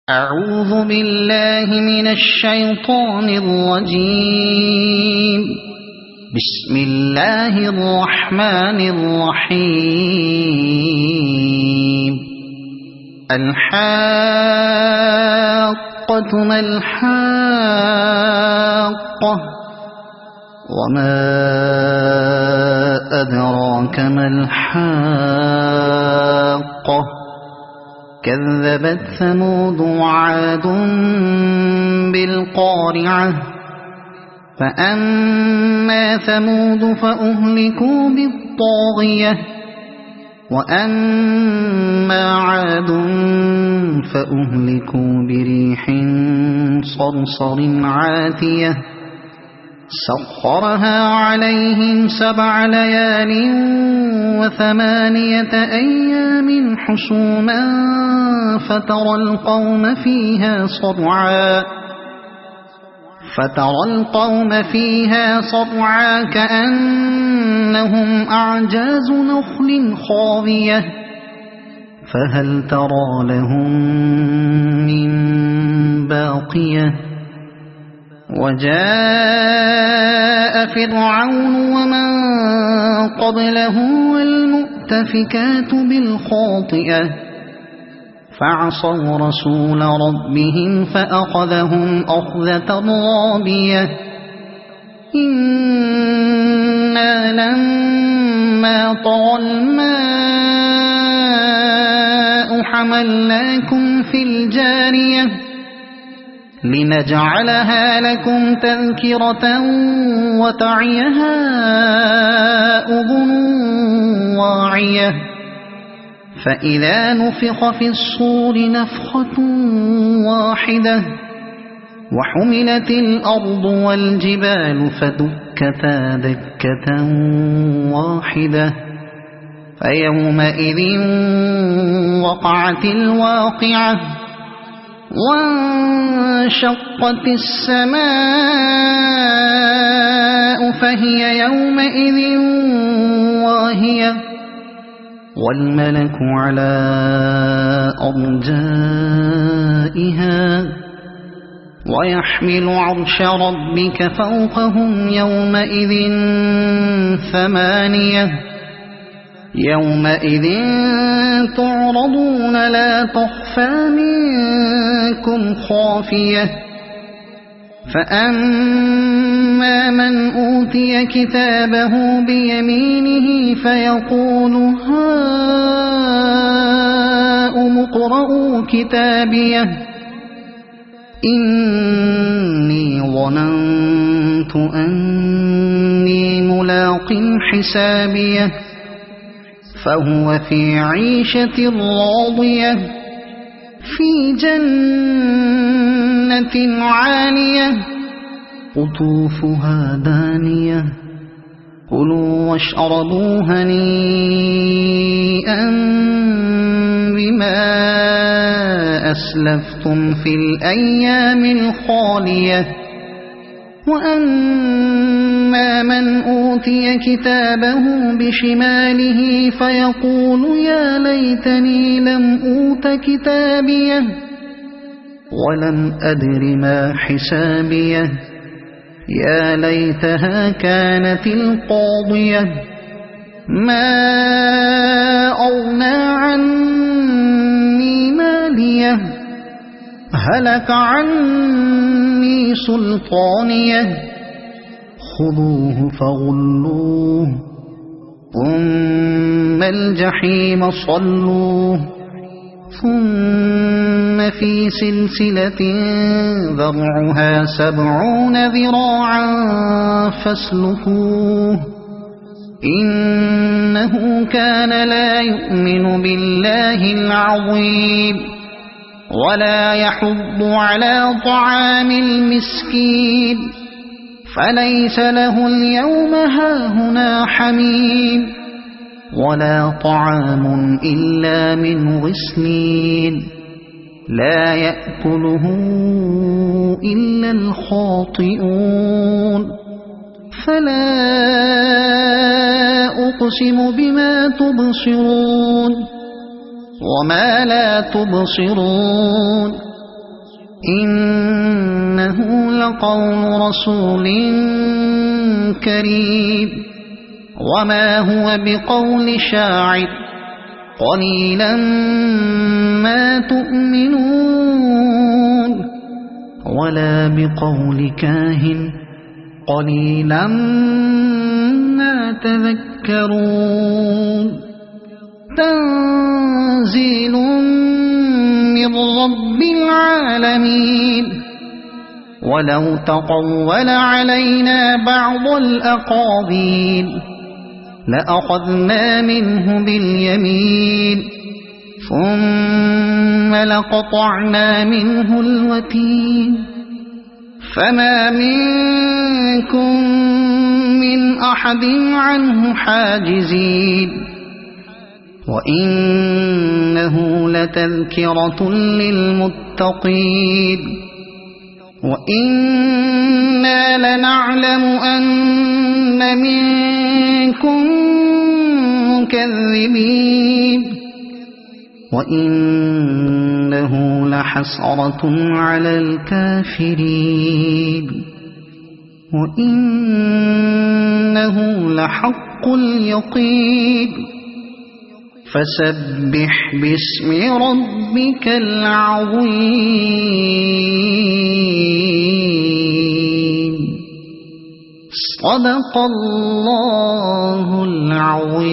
أعوذ بالله من الشيطان الرجيم. بسم الله الرحمن الرحيم. الحاقة ما الحاقة وما أدراك ما الحاقة كذبت ثمود وعاد بالقارعة فأما ثمود فأهلكوا بالطاغية وأما عاد فأهلكوا بريح صرصر عاتية سخرها عليهم 7 ليال و8 أيام حسوما فترى القوم فيها صرعا كأنهم أعجاز نخل خاوية فهل ترى لهم من باقية وجاء فرعون ومن قبله والمؤتفكات بالخاطئة فعصوا رسول ربهم فأخذهم أخذة رابية إنا لما طغى الماء حملناكم في الجارية لنجعلها لكم تذكرة وتعيها أذن واعية فإذا نفخ في الصور نفخة واحدة وحملت الأرض والجبال فدكتا دكة واحدة فيومئذ وقعت الواقعة وانشقت السماء فهي يومئذ واهية والملك على أرجائها ويحمل عرش ربك فوقهم يومئذ 8 يومئذ تعرضون لا تخفى منكم خافية فأما من أوتي كتابه بيمينه فيقول هاؤم اقرءوا كتابيه إني ظننت أني ملاق حسابيه فهو في عيشة راضية في جنة عالية قطوفها دانية كلوا واشربوا هنيئا بما أسلفتم في الأيام الخالية وأما من أوتي كتابه بشماله فيقول يا ليتني لم أوت كتابيه ولم أدر ما حسابيه يا ليتها كانت القاضية ما أغنى عني ماليه هلك عني سلطانيه خذوه فغلوه ثم الجحيم صلوه ثم في سلسلة ذرعها 70 ذراعا فاسلكوه إنه كان لا يؤمن بالله العظيم ولا يحض على طعام المسكين فليس له اليوم هاهنا حميم ولا طعام إلا من غسلين لا يأكله إلا الخاطئون فلا أقسم بما تبصرون وما لا تبصرون إنه لقول رسول كريم وما هو بقول شاعر قليلا ما تؤمنون ولا بقول كاهن قليلا ما تذكرون تنزيل من رب العالمين ولو تقول علينا بعض الأقاويل لأخذنا منه باليمين ثم لقطعنا منه الوتين فما منكم من أحد عنه حاجزين وإنه لتذكرة للمتقين وإنا لنعلم أن منكم مكذبين وإنه لحسرة على الكافرين وإنه لحق اليقين فسبح باسم ربك العظيم صدق الله العظيم.